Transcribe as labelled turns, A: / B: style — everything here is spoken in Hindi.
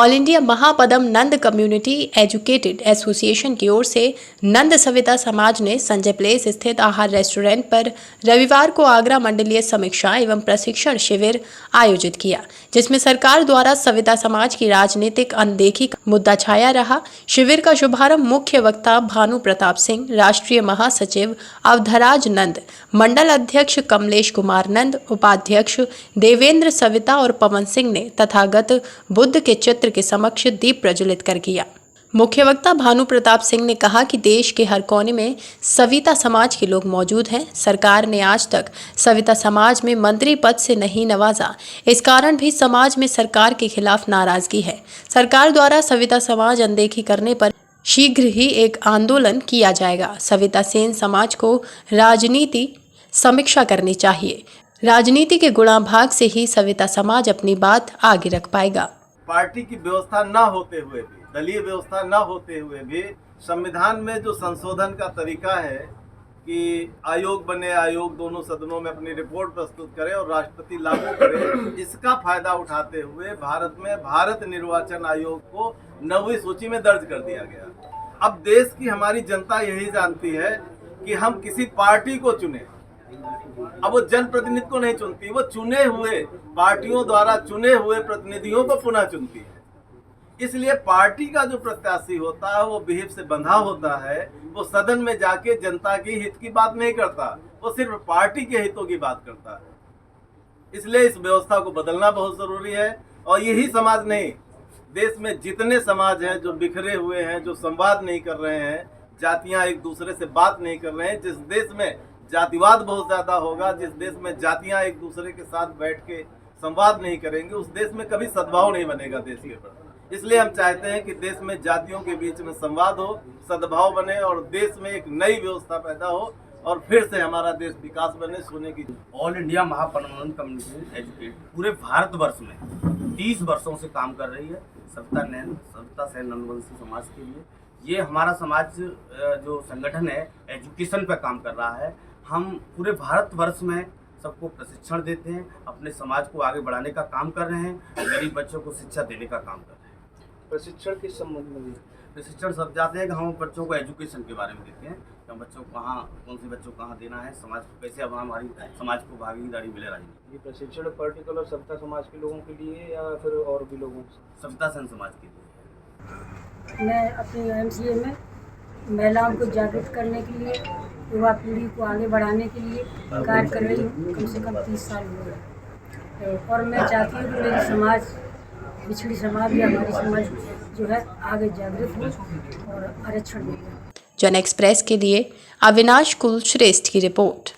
A: ऑल इंडिया महापदम नंद कम्युनिटी एजुकेटेड एसोसिएशन की ओर से नंद सविता समाज ने संजय प्लेस स्थित आहार रेस्टोरेंट पर रविवार को आगरा मंडलीय समीक्षा एवं प्रशिक्षण शिविर आयोजित किया, जिसमें सरकार द्वारा सविता समाज की राजनीतिक अनदेखी का मुद्दा छाया रहा। शिविर का शुभारंभ मुख्य वक्ता भानु प्रताप सिंह, राष्ट्रीय महासचिव अवधराज नंद, मंडल अध्यक्ष कमलेश कुमार नंद, उपाध्यक्ष देवेंद्र सविता और पवन सिंह ने तथागत बुद्ध के चित्र के समक्ष दीप प्रज्वलित कर किया। मुख्य वक्ता भानु प्रताप सिंह ने कहा कि देश के हर कोने में सविता समाज के लोग मौजूद हैं। सरकार ने आज तक सविता समाज में मंत्री पद से नहीं नवाजा, इस कारण भी समाज में सरकार के खिलाफ नाराजगी है। सरकार द्वारा सविता समाज अनदेखी करने पर शीघ्र ही एक आंदोलन किया जाएगा। सविता सेन समाज को राजनीति समीक्षा करनी चाहिए। राजनीति के गुणाभाग से ही सविता समाज अपनी बात आगे रख पाएगा।
B: पार्टी की व्यवस्था न होते हुए भी, दलीय व्यवस्था न होते हुए भी संविधान में जो संशोधन का तरीका है कि आयोग बने, आयोग दोनों सदनों में अपनी रिपोर्ट प्रस्तुत करे और राष्ट्रपति लागू करे, इसका फायदा उठाते हुए भारत में भारत निर्वाचन आयोग को 9वीं सूची में दर्ज कर दिया गया। अब देश की हमारी जनता यही जानती है कि हम किसी पार्टी को चुने, अब वो जनप्रतिनिधि को नहीं चुनती, वो चुने हुए पार्टियों द्वारा चुने हुए प्रतिनिधियों को पुनः चुनती है। इसलिए पार्टी का जो प्रत्याशी होता है वो विहिप से बंधा होता है, वो सदन में जाके जनता के हित की बात नहीं करता, वो सिर्फ पार्टी के हितों की बात करता है। इसलिए इस व्यवस्था को बदलना बहुत जरूरी है। और यही समाज नहीं, देश में जितने समाज हैं जो बिखरे हुए हैं, जो संवाद नहीं कर रहे हैं, जातियां एक दूसरे से बात नहीं कर रहे हैं, जिस देश में जातिवाद बहुत ज्यादा होगा, जिस देश में जातियां एक दूसरे के साथ बैठ के संवाद नहीं करेंगे, उस देश में कभी सद्भाव नहीं बनेगा देश के प्रति। इसलिए हम चाहते हैं कि देश में जातियों के बीच में संवाद हो, सद्भाव बने और देश में एक नई व्यवस्था पैदा हो और फिर से हमारा देश विकास बने। सोने की
C: ऑल इंडिया महापरमानंद कम्युनिटी एजुकेट पूरे भारतवर्ष में 30 वर्षों से काम कर रही है सविता सेन नंदवंशी समाज के लिए। ये हमारा समाज जो संगठन है एजुकेशन पर काम कर रहा है। हम पूरे भारतवर्ष में सबको प्रशिक्षण देते हैं, अपने समाज को आगे बढ़ाने का काम कर रहे हैं, गरीब बच्चों को शिक्षा देने का काम कर रहे हैं।
D: प्रशिक्षण किस संबंध में?
C: प्रशिक्षण सब जाते हैं कि हम बच्चों को एजुकेशन के बारे में देते हैं कि हम बच्चों को कहाँ, कौन से बच्चों को कहाँ देना है, समाज को कैसे अब हमारी समाज को भागीदारी मिले राजनीति।
D: ये प्रशिक्षण पर्टिकुलर सविता समाज के लोगों के लिए या फिर और भी लोगों को?
C: सविता सेन समाज के लिए।
E: मैं अपनी एमसीए में महिलाओं को जागृत करने के लिए, युवा पीढ़ी को आगे बढ़ाने के लिए कार्य कर रही हूँ। कम से कम 30 साल हो गए और मैं चाहती हूँ कि मेरी समाज, पिछड़ी समाज या हमारी समाज जो है आगे जागृत हो और आरक्षण मिले।
A: जन एक्सप्रेस के लिए अविनाश कुलश्रेष्ठ की रिपोर्ट।